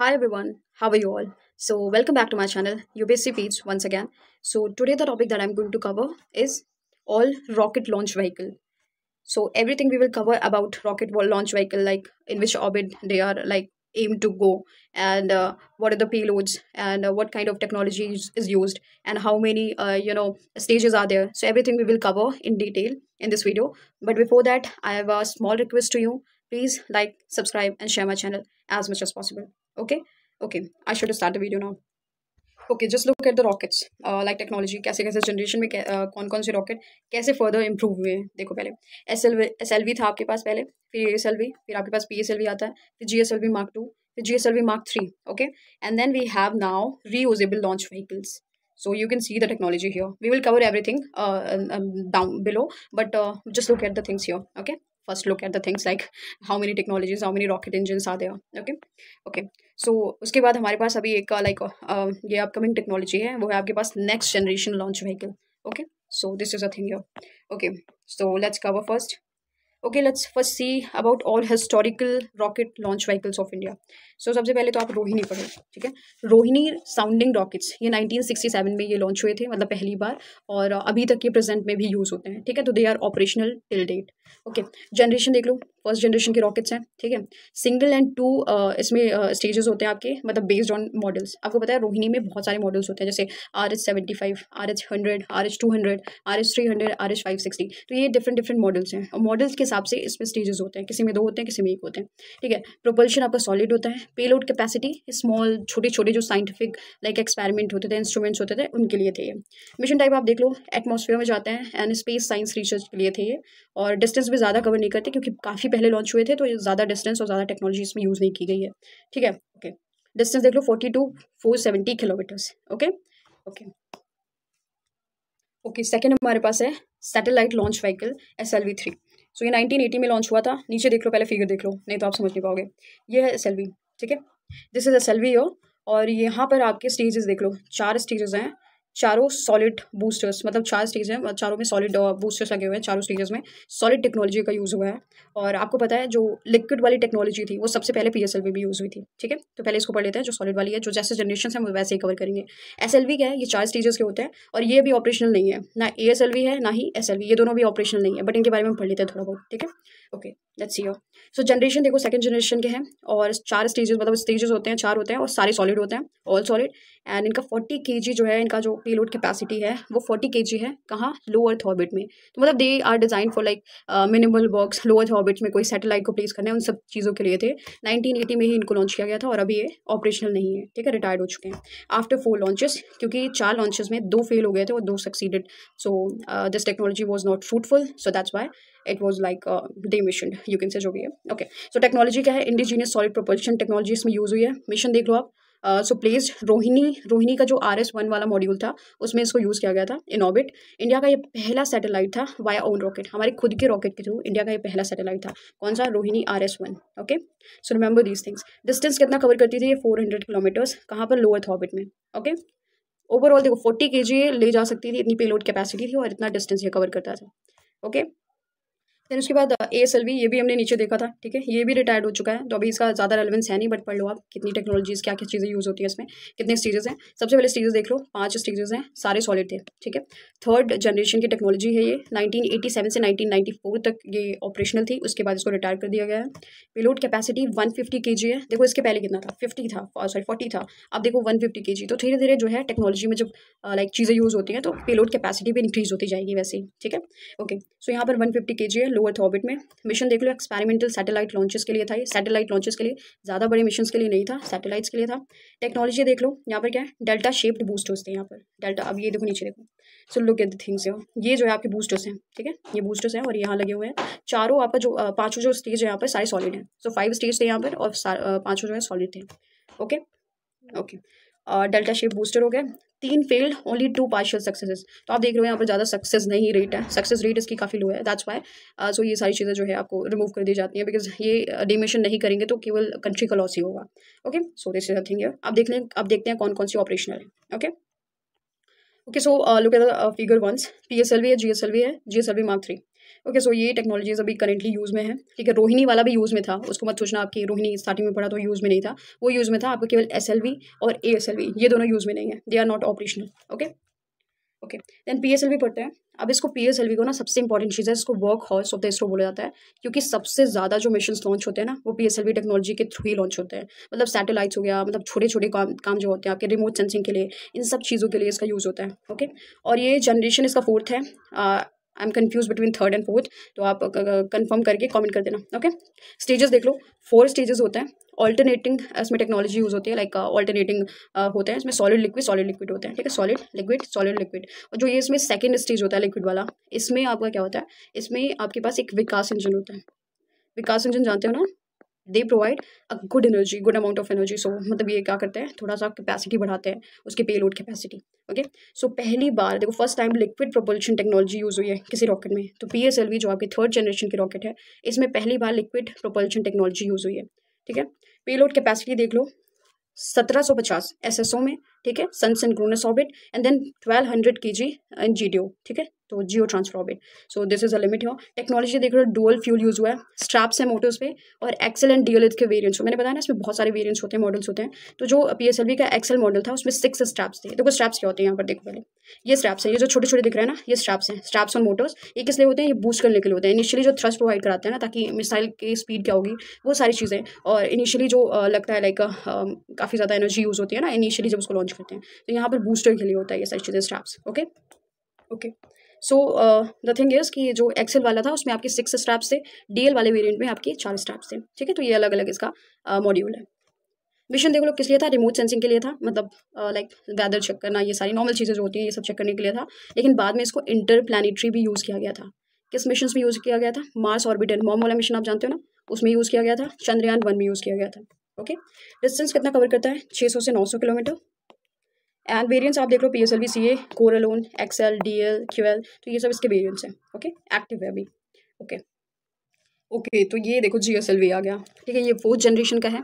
Hi everyone, how are you all? So, welcome back to my channel, UBC Peach once again. So, today the topic that I'm going to cover is all rocket launch vehicle. So, everything we will cover about launch vehicle, like in which orbit they are like aimed to go, and what are the payloads, and what kind of technology is used, and how many stages are there. So, everything we will cover in detail in this video. But before that, I have a small request to you. Please like, subscribe, and share my channel as much as possible. Okay. Okay, I should start the video now. Okay, just look at the rockets, like technology कैसे कैसे generation में कौन कौन से rocket कैसे further improve हुए हैं। देखो पहले एस एल वी था आपके पास पहले, फिर ए एस एल वी, फिर आपके पास पी एस एल वी आता है, फिर G S L V mark two, फिर G S L V mark three. Okay, and then we have now reusable launch vehicles. So you can see the technology here. We will cover everything down below, but just look at the things here. Okay, first look at the things like how many technologies, how many rocket engines are there. Okay, okay. सो उसके बाद हमारे पास अभी एक ये upcoming technology है, वो है आपके पास next generation launch vehicle. Okay, so this is a thing your. Okay, so let's cover first. Okay, let's first see about all historical rocket launch vehicles of India. So सबसे पहले तो आप रोहिणी पढ़ो. ठीक है, रोहिणी साउंडिंग रॉकेट्स ये 1967 में ये लॉन्च हुए थे, मतलब पहली बार, और अभी तक ये प्रेजेंट में भी यूज़ होते हैं. ठीक है, तो they are operational till date. Okay, generation देख लो, फर्स्ट जनरेशन के रॉकेट्स हैं. ठीक है, सिंगल एंड टू इसमें स्टेजेस होते हैं आपके, मतलब बेस्ड ऑन मॉडल्स. आपको पता है रोहिणी में बहुत सारे मॉडल्स होते हैं, जैसे RH-75, RH-100, RH-200, RH-300, RH-560. तो ये डिफरेंट डिफरेंट मॉडल्स हैं, और मॉडल्स के हिसाब से इसमें स्टेजेस होते हैं. किसी में दो होते हैं, किसी में एक होते हैं. ठीक है, प्रोपल्शन आपका सॉलिड होता है. पेलोड कैपेसिटी स्मॉल, छोटे छोटे जो साइंटिफिक लाइक एक्सपेरिमेंट होते थे, इंस्ट्रूमेंट्स होते थे, उनके लिए थे ये. मिशन टाइप आप देख लो, एटमॉस्फेयर में जाते हैं एंड स्पेस साइंस रिसर्च के लिए थे ये. और डिस्टेंस भी ज़्यादा कवर नहीं करते, क्योंकि काफ़ी पहले लॉन्च हुए थे, तो ज़्यादा डिस्टेंस और ज़्यादा टेक्नोलॉजी इसमें यूज़ नहीं की गई है. ठीक है, ओके. डिस्टेंस देख लो 40 to 470 kilometres. Okay, okay, okay. Second हमारे पास है सैटेलाइट लॉन्च व्हीकल SLV-3. सो ये 1980 में लॉन्च हुआ था. नीचे देख लो, पहले फिगर देख लो, नहीं तो आप समझ नहीं पाओगे. ये है SLV. ठीक है, दिस इज SLV हो. और यहाँ पर आपके स्टेजेस देख लो, 4 स्टेजेस हैं, चारों सॉलिड बूस्टर्स, मतलब 4 स्टेज हैं, चारों में सॉलिड बूस्टर्स लगे हुए हैं. चारों स्टेजेस में सॉलिड टेक्नोलॉजी का यूज़ हुआ है. और आपको पता है जो लिक्विड वाली टेक्नोलॉजी थी वो सबसे पहले PSLV में यूज़ हुई थी. ठीक है, तो पहले इसको पढ़ लेते हैं. जो सॉलिड वाली है, जो जैसे जनरेशन है वो वैसे ही कवर करेंगे. SLV क्या है, ये 4 स्टेजेस के होते हैं, और ये भी ऑपरेशनल नहीं है, ना ASLV है ना ही SLV, ये दोनों भी ऑपरेशनल नहीं है, बट इनके बारे में हम पढ़ लेते हैं थोड़ा बहुत. ठीक है, okay, let's see. So generation देखो, सेकंड जनरेशन के हैं, और 4 स्टेजेस, मतलब स्टेजेस होते हैं, 4 होते हैं, और सारे सॉलिड होते हैं, ऑल सॉलिड. एंड इनका 40 kg जो है, इनका जो पेलोड कैपेसिटी है वो 40 kg है. कहाँ, लो अर्थ ऑर्बिट में. तो मतलब they are design for like minimal works, low earth orbit में कोई सैटेलाइट को प्लेस करना है, उन सब चीज़ों के लिए थे. 1980 में ही इनको लॉन्च किया गया था, और अभी ये ऑपरेशनल नहीं है. ठीक है, रिटायर्ड हो चुके हैं आफ्टर 4 लॉन्चेस, क्योंकि 4 लॉन्चेस में 2 फेल हो गए थे और 2 succeeded. So this technology was not fruitful, so that's why it was like demissioned, you can say, जो भी है. ओके, सो टेक्नोलॉजी क्या है, इंडिजीनियस सॉलिड प्रोपल्शन टेक्नोलॉजी इसमें यूज़ हुई है. मिशन देख लो आप. सो प्लेस्ड रोहिणी का जो RS-1 वाला मॉड्यूल था, उसमें इसको यूज़ किया गया था इन ऑर्बिट. इंडिया का ये पहला सैटेलाइट था वाया ओन रॉकेट, हमारे खुद के रॉकेट के थ्रू इंडिया का ये पहला सैटेलाइट था. कौन सा, Rohini RS-1. Okay, so remember these things. Distance कितना कवर करती थी ये, 400 किलोमीटर्स. कहाँ पर, लो अर्थ ऑर्बिट में. ओके, ओवरऑल देखो 40 kg ले जा सकती थी, इतनी पेलोड कैपेसिटी थी, और इतना डिस्टेंस ये कवर करता था. ओके, फिर उसके बाद ASLV, ये भी हमने नीचे देखा था. ठीक है, ये भी रिटायर्ड हो चुका है, तो अभी इसका ज़्यादा रेलेवेंस है नहीं, बट पढ़ लो आप कितनी टेक्नोलॉजीज़, क्या क्या चीज़ें यूज़ होती है इसमें, कितने स्टेजेस हैं. सबसे पहले स्टेजेस देख लो, 5 स्टेजेस हैं, सारे सॉलिड थे. ठीक है, थर्ड जनरेशन की टेक्नोलॉजी है ये. 1987 से 1994 तक ये ऑपरेशनल थी, उसके बाद इसको रिटायर कर दिया गया है. पेलोड कैपेसिटी 150 kg है. देखो इसके पहले कितना था, 50 था, सॉरी 40 था. अब देखो 150 kg. तो धीरे धीरे जो है टेक्नोलॉजी में जब लाइक चीज़ें यूज़ होती हैं, तो पेलोड कैपेसिटी भी इंक्रीज होती जाएगी वैसे ही. ठीक है, ओके. सो यहाँ पर 150 kg है, लो अर्थ ऑर्बिट में. मिशन देख लो, एक्सपेरिमेंटल सैटेलाइट लॉन्चेस के लिए था ये. सैटेलाइट लॉन्चेस के लिए, ज़्यादा बड़े मिशन के लिए नहीं था, सैटेलाइट्स के लिए था. टेक्नोलॉजी देख लो, यहाँ पर क्या है, डेल्टा शेप्ड बूस्टर्स थे यहाँ पर. डेल्टा, अब ये देखो नीचे देखो. सो लुक एट द थिंग्स, ये जो है आपके बूस्टर्स हैं. ठीक है, ये बूस्टर्स हैं, और यहाँ लगे हुए हैं. चारों आपका जो 5 जो स्टेज है यहाँ पर सारे सॉलिड हैं. सो 5 स्टेज थे यहाँ पर, और 5 जो है सॉलिड थे. Okay, okay. Delta shape booster हो गया. 3 फेल्ड, ओनली 2 पार्शियल सक्सेसेस. तो आप देख रहे हो यहाँ पर ज़्यादा सक्सेस नहीं रेट है, सक्सेस रेट इसकी काफ़ी लो है. दैट्स वाई सो ये सारी चीज़ें जो है आपको रिमूव कर दी जाती हैं, बिकॉज ये डिमिशन नहीं करेंगे तो केवल कंट्री का लॉस ही होगा. Okay, so this is a thing. अब देखते हैं कौन कौन सी ऑपरेशनल है. Okay, okay. So look at the figure once. PSLV है, GSLV है, GSLV Mark 3. ओके, सो ये टेक्नोलॉजीज अभी करेंटली यूज़ में है, ठीक है। रोहिणी वाला भी यूज़ में था, उसको मत सोचना आपकी रोहिणी स्टार्टिंग में पढ़ा तो यूज़ में नहीं था, वो यूज़ में था। आपको केवल SLV और ASLV ये दोनों यूज़ में नहीं है, they are not operational. Okay okay, then PSLV पढ़ते हैं। अब इसको PSLV को ना सबसे इंपॉर्टेंट चीज़ है, इसको workhorse of the ISRO बोला जाता है, क्योंकि सबसे ज़्यादा जो मिशंस लॉन्च होते हैं ना वो PSLV टेक्नोलॉजी के थ्रू ही लॉन्च होते हैं। मतलब सैटेलाइट्स हो गया, मतलब छोटे छोटे काम जो होते हैं आपके रिमोट सेंसिंग के लिए, इन सब चीज़ों के लिए इसका यूज़ होता है। ओके, और ये जनरेशन इसका 4th है। I am confuse between 3rd and 4th, तो आप कंफर्म करके कमेंट कर देना। ओके, स्टेजेस देख लो, 4 स्टेजेस होते हैं। ऑल्टरनेटिंग इसमें टेक्नोलॉजी यूज़ होती है, लाइक ऑल्टरनेटिंग होते हैं इसमें, सॉलिड लिक्विड होते हैं, ठीक है। Solid liquid. और जो ये इसमें सेकंड स्टेज होता है लिक्विड वाला, इसमें आपका क्या होता है, इसमें आपके पास एक विकास इंजन होता है। विकास इंजन जानते हो ना, they provide a good amount of energy. So मतलब ये क्या करते हैं, थोड़ा सा कैपेसिटी बढ़ाते हैं, उसके पेलोड कैपेसिटी। ओके, सो पहली बार देखो first time liquid propulsion technology use हुई है किसी रॉकेट में, तो PSLV जो आपकी 3rd जनरेशन की रॉकेट है, इसमें पहली बार लिक्विड प्रोपल्शन टेक्नोलॉजी यूज़ हुई है, ठीक है। पेलोड कैपेसिटी देख लो, 1750 SSO में, ठीक है, sun synchronous orbit, and then 1200 kg in GTO, ठीक है, तो geo transfer orbit. So this is a limit है। टेक्नोलॉजी देख रहे हो, डुअल फ्यूल यूज़ हुआ है, स्ट्रैप्स है मोटर्स पे, और एक्सेल एंड DL के वेरिएंट्स। मैंने बताया ना इसमें बहुत सारे वेरिएंट्स होते हैं, मॉडल्स होते हैं। तो जो PSLV का एक्सेल मॉडल था उसमें 6 स्ट्रैप्स थे। देखो स्ट्रैप्स क्या होते हैं यहाँ पर, देखो पहले ये स्ट्रैप्स है, ये जो छोटे छोटे दिख रहे हैं ना, ये स्ट्रैप्स हैं, स्ट्रैप्स ऑन मोटर्स। ये किस लिए होते हैं, ये बूस्ट करने के लिए होते हैं। इनिशियली जो थ्रस्ट प्रोवाइड कराते हैं ना, ताकि मिसाइल की स्पीड क्या होगी, वो सारी चीज़ें। और इनिशियली जो लगता है लाइक काफ़ी ज़्यादा एनर्जी यूज़ होती है ना इनिशियली जब उसको लॉन्च करते हैं, तो यहाँ पर बूस्टर के लिए होता है ये सारी चीज़ें, straps. Okay okay, so the thing is कि जो एक्सेल वाला था उसमें आपके 6 स्ट्रैप्स थे, DL वाले वेरिएंट में आपके 4 स्ट्रैप्स थे, ठीक है। तो ये अलग अलग इसका मॉड्यूल है। मिशन देख लो किस लिए था, रिमोट सेंसिंग के लिए था, मतलब लाइक वेदर चेक करना, ये सारी नॉर्मल चीज़ें जो होती हैं ये सब चेक करने के लिए था। लेकिन बाद में इसको इंटरप्लैनेटरी भी यूज़ किया गया था। किस मिशन में यूज़ किया गया था, मार्स ऑर्बिटर मॉम वाला मिशन आप जानते हो ना, उसमें यूज़ किया गया था। चंद्रयान 1 में यूज़ किया गया था। ओके, डिस्टेंस कितना कवर करता है, 600 से 900 किलोमीटर। एंड वेरिएंट्स आप देख लो, PSLV CA, core alone, XL, DL, QL, तो ये सब इसके वेरिएंट्स हैं। ओके, एक्टिव है अभी। ओके ओके, तो ये देखो GSLV आ गया, ठीक है, ये 4th जनरेशन का है।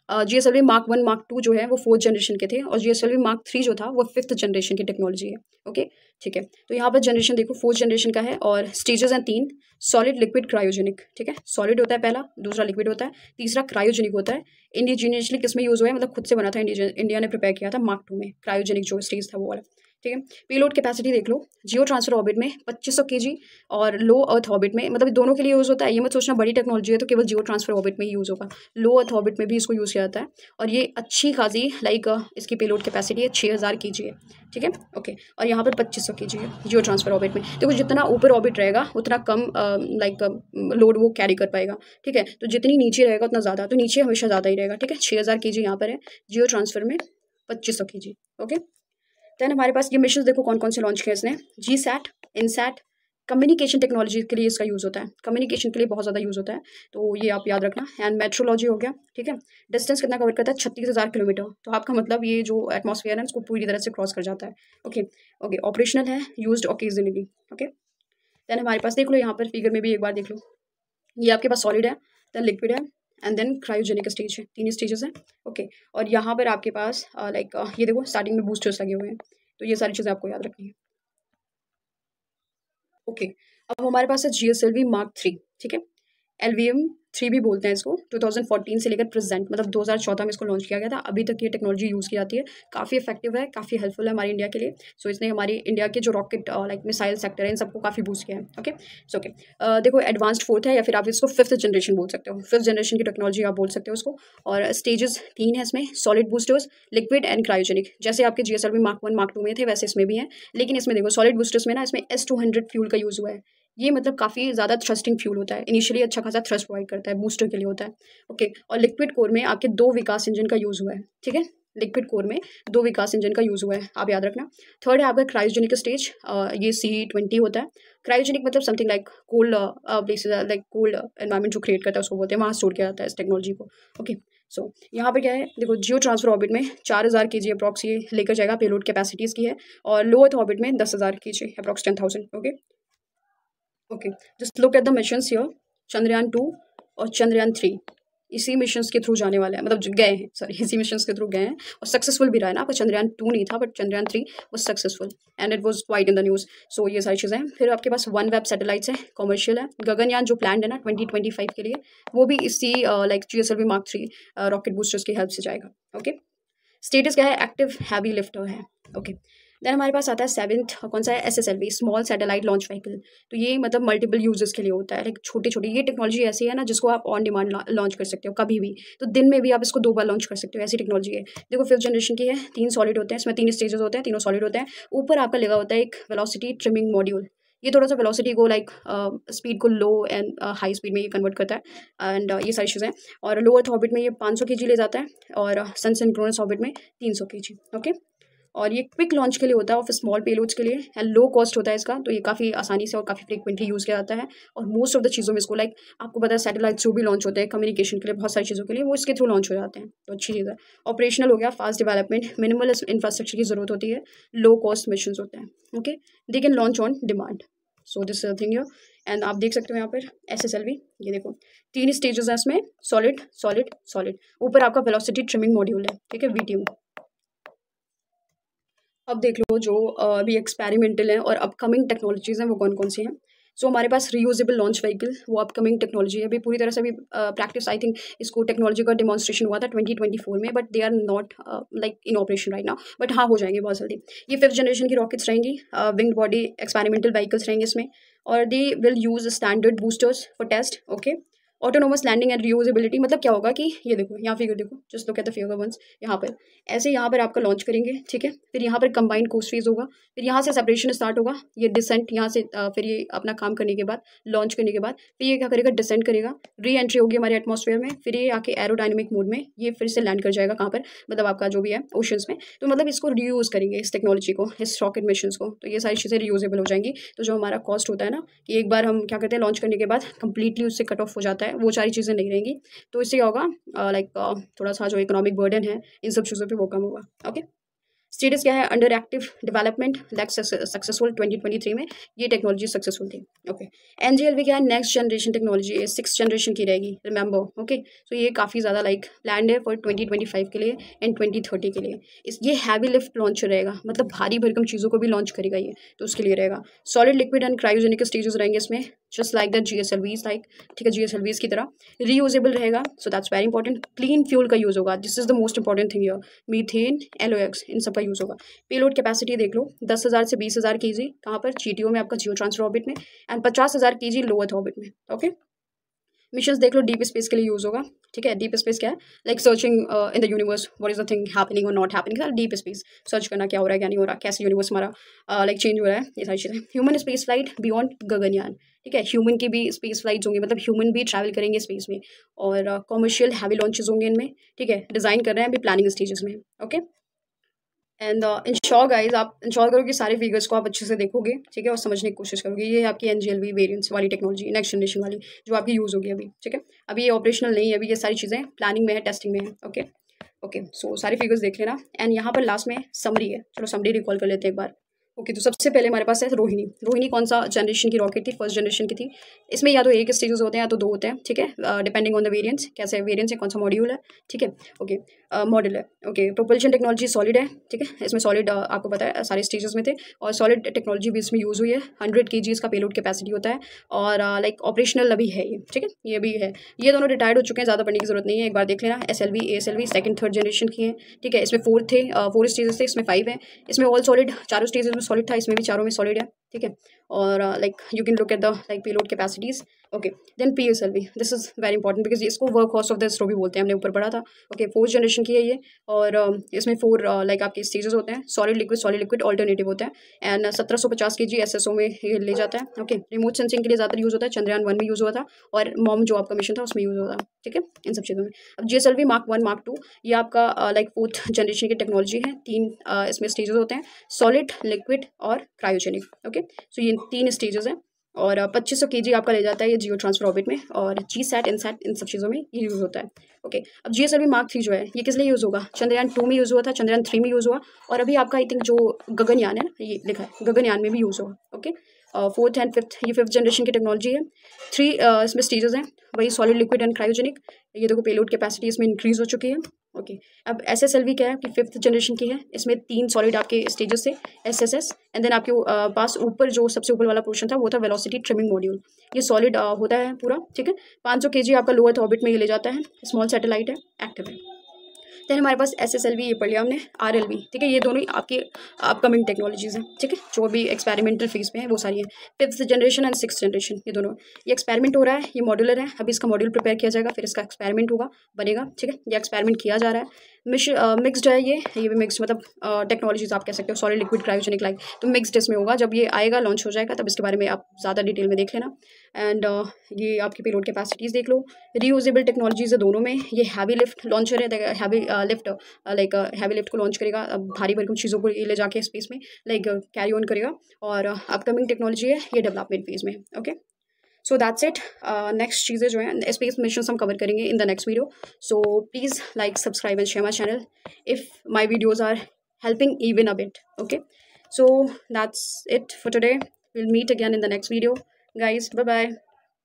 GSLV Mark 1 Mark 2 जो है वो 4th जनरेशन के थे, और GSLV Mark 3 जो था वो 5th जनरेशन की टेक्नोलॉजी है। ओके, ठीक है, तो यहाँ पर जनरेशन देखो 4th जनरेशन का है, और स्टेजेस हैं 3, सॉलिड लिक्विड क्रायोजेनिक, ठीक है। सॉलिड होता है पहला, दूसरा लिक्विड होता है, तीसरा क्रायोजेनिक होता है। इंडिजीनियसली किस में यूज़ हुआ है, मतलब खुद से बना था, इंडिया ने प्रिपेयर किया था Mark 2 में, क्रायोजेनिक जो स्टेज था वो वाला, ठीक है। पेलोड कैपेसिटी देख लो, जियो ट्रांसफर ऑर्बिट में 2500 kg, और लो अर्थ ऑर्बिट में, मतलब दोनों के लिए यूज़ होता है। ये मत सोचना बड़ी टेक्नोलॉजी है तो केवल जियो ट्रांसफर ऑर्बिट में ही यूज़ होगा, लो अर्थ ऑर्बिट में भी इसको यूज़ किया जाता है। और ये अच्छी खासी लाइक इसकी पेलोड कैपेसिटी है 6000 kg है, ठीक है। ओके, और यहाँ पर 2500 kg है जियो ट्रांसफर ऑर्बिट में। देखो जितना ऊपर ऑर्बिट रहेगा उतना कम लाइक लोड वो कैरी कर पाएगा, ठीक है। तो जितनी नीचे रहेगा उतना ज़्यादा, तो नीचे हमेशा ज़्यादा ही रहेगा, ठीक है। 6000 kg यहाँ पर है, जियो ट्रांसफर में 2500 kg। ओके, देन हमारे पास ये मिशन देखो कौन कौन से लॉन्च किए इसने, GSAT, INSAT, कम्युनिकेशन टेक्नोलॉजी के लिए इसका यूज़ होता है, कम्युनिकेशन के लिए बहुत ज़्यादा यूज़ होता है, तो ये आप याद रखना। एंड मेट्रोलॉजी हो गया, ठीक है। डिस्टेंस कितना कवर करता है, 36,000 किलोमीटर, तो आपका मतलब ये जो एटमॉस्फेयर है उसको पूरी तरह से क्रॉस कर जाता है। ओके ओके, ऑपरेशनल है, यूज्ड ओकेजनली। ओके, देन हमारे पास देख लो यहाँ पर फिगर में भी एक बार देख लो, ये आपके पास सॉलिड है, देन लिक्विड है, एंड देन क्रायोजेनिक स्टेज है, 3 स्टेजेस हैं। ओके, और यहाँ पर आपके पास लाइक ये देखो स्टार्टिंग में बूस्टर्स लगे हुए हैं, तो ये सारी चीज़ें आपको याद रखनी है। ओके, अब हमारे पास है GSLV Mark 3, ठीक है, LVM 3 भी बोलते हैं इसको। 2014 से लेकर प्रेजेंट, मतलब 2014 में इसको लॉन्च किया गया था, अभी तक ये टेक्नोलॉजी यूज़ की जाती है, काफ़ी इफेक्टिव है, काफ़ी हेल्पफुल है हमारे इंडिया के लिए। सो इसने हमारी इंडिया के जो रॉकेट लाइक मिसाइल सेक्टर है इन सबको काफ़ी बूस्ट किया है। ओके सो ओके, देखो एडवांस्ड 4th है, या फिर आप इसको 5th जनरेशन बोल सकते हो, 5th जनरेशन की टेक्नोलॉजी आप बोल सकते हो उसको। और स्टेजेस 3 है इसमें, solid boosters, liquid and cryogenic. जैसे आपके GSLV Mark 1 Mark 2 में थे वैसे इसमें भी है, लेकिन इसमें देखो सॉलिड बूस्टर्स में ना इसमें S200 फ्यूल का यूज़ हुआ है। ये मतलब काफ़ी ज़्यादा थ्रस्टिंग फ्यूल होता है, इनिशियली अच्छा खासा थ्रस्ट प्रोवाइड करता है, बूस्टर के लिए होता है। ओके, और लिक्विड कोर में आपके 2 विकास इंजन का यूज़ हुआ है, ठीक है। लिक्विड कोर में 2 विकास इंजन का यूज़ हुआ है, आप याद रखना। 3rd है आपका क्रायोजेनिक स्टेज, ये CE20 होता है। क्रायोजेनिक मतलब something like cold places, like cold environment जो क्रिएट करता है उसको बोलते हैं, वहाँ स्टोर किया जाता है इस टेक्नोलॉजी को। ओके सो यहाँ पर क्या है, देखो जियो ट्रांसफर ऑर्बिट में 4000 kg अप्रॉक्स ये लेकर जाएगा, पेलोड कैपेसिटीज़ की है। और लो अर्थ ऑर्बिट में 10,000 kg approx 10,000। Okay okay, just look at the missions here, Chandrayaan 2 और चंद्रयान 3, इसी मिशंस के थ्रू जाने वाला है, मतलब गए हैं, सॉरी इसी मिशंस के थ्रू गए हैं और सक्सेसफुल भी रहा है ना। आपका चंद्रयान 2 नहीं था बट चंद्रयान 3 वो successful and it was quite in the news. So ये सारी चीज़ें हैं। फिर आपके पास वन वेब सैटेलाइट्स है, कॉमर्शियल है। गगनयान जो प्लान है ना 2025 के लिए, वो भी इसी like GSLV Mark 3 rocket boosters की हेल्प से जाएगा। ओके, स्टेटस क्या है, एक्टिव हैवी लिफ्टर है। ओके, देन हमारे पास आता है 7th कौन सा है, SSLV small satellite launch vehicle. तो ये मतलब मल्टीपल यूजर्स के लिए होता है, लाइक छोटे छोटे, ये टेक्नोलॉजी ऐसी है ना जिसको आप ऑन डिमांड लॉन्च कर सकते हो कभी भी, तो दिन में भी आप इसको 2 बार लॉन्च कर सकते हो, ऐसी टेक्नोलॉजी है। देखो 5th जनरेशन की है, 3 सॉलिड होते हैं इसमें, 3 स्टेजेस होते हैं, तीनों सॉलिड होते हैं। ऊपर आपका लगा होता है एक वेलोसिटी ट्रिमिंग मॉड्यूल, ये थोड़ा सा वेलोसिटी को लाइक स्पीड को लो एंड हाई स्पीड में ये कन्वर्ट करता है एंड ये सारी चीज़ें। और लो अर्थ ऑर्बिट में ये 500 kg ले जाता है और सन सिंक्रोनस ऑर्बिट में 300 kg। ओके, और ये क्विक लॉन्च के लिए होता है और फिर स्मॉल पेलोड्स के लिए एंड लो कॉस्ट होता है इसका, तो ये काफ़ी आसानी से और काफ़ी फ्रिक्वेंटली यूज़ किया जाता है। और मोस्ट ऑफ द चीज़ों में इसको लाइक आपको पता है सैटेलाइट जो भी लॉन्च होते हैं कम्युनिकेशन के लिए, बहुत सारी चीज़ों के लिए वो इसके थ्रू लॉन्च हो जाते हैं, तो अच्छी चीज़ है। ऑपरेशनल हो गया, फास्ट डेवलपमेंट, मिनिमल इंफ्रास्ट्रक्चर की जरूरत होती है, लो कॉस्ट मिशन होते हैं। Okay, they can launch on demand, so this thing here. And आप देख सकते हो यहाँ पर SSLV, ये देखो 3 स्टेजेस हैं इसमें, सॉलिड सॉलिड सॉलिड, ऊपर आपका वेलोसिटी ट्रिमिंग मॉड्यूल है, ठीक है, VTM। अब देख लो जो अभी एक्सपेरिमेंटल हैं और अपकमिंग टेक्नोलॉजीज़ हैं वो कौन कौन सी हैं। सो हमारे पास रीयूजेबल लॉन्च व्हीकल, वो अपकमिंग टेक्नोलॉजी है, अभी पूरी तरह से अभी प्रैक्टिस, आई थिंक इसको टेक्नोलॉजी का डिमॉन्स्ट्रेशन हुआ था 2024 में, but they are not like in operation right now, but हाँ हो जाएंगे बहुत जल्दी। ये 5th जनरेशन की रॉकेट्स रहेंगी, विंग बॉडी एक्सपेरिमेंटल व्हीकल्स रहेंगे इसमें, और they will use standard boosters for test. Okay, autonomous landing and reusability, मतलब क्या होगा कि ये देखो यहाँ फिगर देखो, just look at the figure once, यहाँ पर ऐसे यहाँ पर आपका लॉन्च करेंगे, ठीक है, फिर यहाँ पर कंबाइंड कोस्ट फेज होगा, फिर यहाँ से सेपरेशन स्टार्ट होगा, ये डिसेंट यहाँ से फिर ये अपना काम करने के बाद, लॉन्च करने के बाद फिर ये क्या करेगा, डिसेंट करेगा, री एंट्री होगी हमारे एटमॉस्फेयर में, फिर ये आके एरोडायनेमिक मोड में ये फिर से लैंड कर जाएगा कहाँ पर, मतलब आपका जो भी है ओशंस में। तो मतलब इसको रीयूज़ करेंगे इस टेक्नोलॉजी को, इस रॉकेट मिशन को, तो ये सारी चीज़ें रीयूजेबल हो जाएंगी। तो जो हमारा कॉस्ट होता है ना कि एक बार हम क्या कहते हैं लॉन्च करने के बाद कंप्लीटली उससे कट ऑफ हो जाता है, वो सारी चीज़ें नहीं रहेंगी। तो इससे क्या होगा, लाइक थोड़ा सा जो इकोनॉमिक बर्डन है इन सब चीज़ों पे वो कम होगा। ओके, स्टेटस क्या है, under active development, like successful 2023 में ये टेक्नोलॉजी सक्सेसफुल थी। ओके, NGLV क्या है, नेक्स्ट जनरेशन टेक्नोलॉजी है, 6th जनरेशन की रहेगी, रिमेंबर। ओके, तो ये काफ़ी ज़्यादा लाइक प्लान्ड है फॉर 2025 के लिए एंड 2030 के लिए। ये हैवी लिफ्ट लॉन्च रहेगा, मतलब भारी भरकम चीज़ों को भी लॉन्च करेगा ये, तो उसके लिए रहेगा। Solid liquid and cryogenic stages रहेंगे इसमें, just like the GSLVs, like ठीक है GSLVs की तरह। रीयूजेबल रहेगा, so that's very important. Clean fuel का यूज़ होगा, this is the most important thing here, methane, LOX, इन सब का यूज़ होगा। पेलोड कैपेसिटी देख लो, 10,000 से 20,000 kg कहाँ पर, GTO में आपका जियो ट्रांसफर ऑर्बिट में, and 50,000 kg low earth orbit में। ओके, मिशंस देख लो, डीप स्पेस के लिए यूज़ होगा, ठीक है। डीप स्पेस क्या है, like searching in the universe, what is the thing happening और not happening, deep space search करना, क्या हो रहा है क्या नहीं हो रहा, कैसे यूनिवर्स हमारा लाइक चेंज हो रहा है, ये सारी चीज़ें। Human space flight beyond Gaganyaan, ठीक है, ह्यूमन की भी स्पेस फ्लाइट्स होंगी, मतलब ह्यूमन भी ट्रैवल करेंगे स्पेस में, और कॉमर्शियल हैवी लॉन्चेस होंगे इनमें, ठीक है, डिज़ाइन कर रहे हैं अभी, प्लानिंग स्टेजेस में। ओके, एंड इंश्योर गाइज, आप इंश्योर करो कि सारे फिगर्स को आप अच्छे से देखोगे, ठीक है, और समझने की कोशिश करोगे। ये है आपकी NGLV वेरिएंट्स वाली टेक्नोलॉजी, नेक्स्ट जनरेशन वाली, जो आपकी यूज़ होगी अभी, ठीक है। अभी ये ऑपरेशनल नहीं है, अभी ये सारी चीज़ें प्लानिंग में है, टेस्टिंग में है। ओके ओके, सो सारे फिगर्स देख लेना, एंड यहाँ पर लास्ट में समरी है, चलो समरी रिकॉल कर लेते हैं एक बार। ओके, तो सबसे पहले हमारे पास है रोहिणी। रोहिणी कौन सा जनरेशन की रॉकेट थी, 1st जनरेशन की थी। इसमें या तो एक स्टेजेस होते हैं या तो 2 होते हैं, ठीक है, डिपेंडिंग ऑन द वेरिएंट्स, कैसे वेरिएंट्स है, कौन सा मॉड्यूल है, ठीक है। ओके, मॉडल है। ओके, प्रोपल्शन टेक्नोलॉजी सॉलिड है, ठीक है, इसमें सॉलिड आपको पता है सारे स्टेजेस में थे, और सॉलिड टेक्नोलॉजी भी इसमें यूज़ हुई है। 100 kg इसका पेलोड कैपेसिटी होता है, और लाइक ऑपरेशनल अभी है ये, ठीक है, ये भी है। ये दोनों रिटायर्ड हो चुके हैं, ज़्यादा पढ़ने की जरूरत नहीं है, एक बार देख लेना। SLV ASLV 2nd 3rd generation की है, ठीक है, इसमें 4 थे, 4 स्टेजेस थे, इसमें 5 है। इसमें ऑल सॉलिड, चारों स्टेजेस में सॉलिड था, इसमें भी चारों में सॉलिड है, ठीक है। और like you can look at the like payload capacities. Okay, then PSLV, this is very important because इसको workhorse of the ISRO भी बोलते हैं, हमने ऊपर पढ़ा था। ओके, 4th जनरेशन की है ये, और इसमें 4 लाइक आपके स्टेजेस होते हैं, सॉलिड लिक्विड ऑल्टरनेटिव होता है, एंड 1750 kg SSO में ये ले जाता है। ओके, रिमोट सेंसिंग के लिए ज़्यादा यूज़ होता है, चंद्रयान 1 में यूज़ हुआ था, और मॉम जो आपका मिशन था उसमें यूज़ हुआ था, ठीक है, इन सब चीज़ों में। अब GSLV Mark 1 Mark 2 ये आपका लाइक 4th जनरेशन की टेक्नोलॉजी है। 3 इसमें स्टेजेस होते हैं, सॉलिड, लिक्विड और क्रायोजेनिक। ओके, सो ये 3 स्टेजेस हैं, और 2500 kg आपका ले जाता है ये जियो ट्रांसफर ऑर्बिट में, और GSAT INSAT इन सब चीज़ों में ये यूज़ होता है। ओके, अब GSLV Mark 3 जो है ये किस लिए यूज़ होगा, चंद्रयान 2 में यूज़ हुआ था, चंद्रयान 3 में यूज़ हुआ, और अभी आपका आई थिंक जो गगनयान है ना, ये लिखा है गगनयान में भी यूज़ होगा। ओके, फोर्थ एंड फिफ्थ, ये फिफ्थ जनरेशन की टेक्नोलॉजी है। 3 इसमें स्टेजेस हैं, वही सॉलिड, लिक्विड एंड क्रायोजेनिक। ये देखो पेलोड कैपेसिटी इसमें इंक्रीज हो चुकी है। ओके, अब SSLV क्या है कि फिफ्थ जनरेशन की है, इसमें 3 सॉलिड आपके स्टेजेस थे, SSS, एंड देन आपके पास ऊपर जो सबसे ऊपर वाला पोर्शन था वो था वेलोसिटी ट्रिमिंग मॉड्यूल। ये सॉलिड होता है पूरा, ठीक है। 500 kg आपका लोअर ऑर्बिट में ये ले जाता है, स्मॉल सैटेलाइट है, एक्टिव है। देन हमारे पास SSLV ये पढ़ लिया हमने, RLV, ठीक है। ये दोनों ही आपकी अपकमिंग टेक्नोलॉजीज़ हैं, ठीक है, जो अभी एक्सपेरिमेंटल फेज में है वो सारी है। Fifth generation and six generation, ये दोनों, ये एक्सपेरिमेंट हो रहा है, ये मॉड्यूलर है, अभी इसका मॉड्यूल प्रिपेयर किया जाएगा, फिर इसका एक्सपेरिमेंट होगा, बनेगा, ठीक है। ये एक्सपेरिमेंट किया जा रहा है। मिक्सड है ये भी मिक्स, मतलब टेक्नोलॉजीज आप कह सकते हो, सॉलिड, लिक्विड, क्रायोजेनिक, लाइक, तो मिक्सड इसमें होगा। जब ये आएगा, लॉन्च हो जाएगा, तब इसके बारे में आप ज़्यादा डिटेल में देख लेना। एंड ये आपकी पेलोड कैपेसिटीज़ देख लो। रीयूजेबल टेक्नोलॉजीज है दोनों में। ये हैवी लिफ्ट लॉन्चर है, heavy lift, like heavy lift को लॉन्च करेगा, भारी भरकम चीज़ों को ये ले जाके स्पेस में लाइक कैरी ऑन करेगा। और अपकमिंग टेक्नोलॉजी है, ये डेवलपमेंट फेज में, okay. So that's it. Next चीज़ें जो हैं स्पेस मिशन हम कवर करेंगे in the next video. So please like, subscribe and share my channel if my videos are helping even a bit, okay. So that's it for today. We'll meet again in the next video, guys. Bye bye.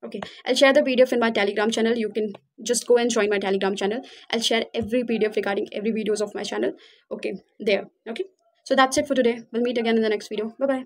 Okay, I'll share the PDF in my Telegram channel. You can just go and join my Telegram channel. I'll share every PDF regarding every videos of my channel, okay, there, okay. So that's it for today. We'll meet again in the next video. Bye bye.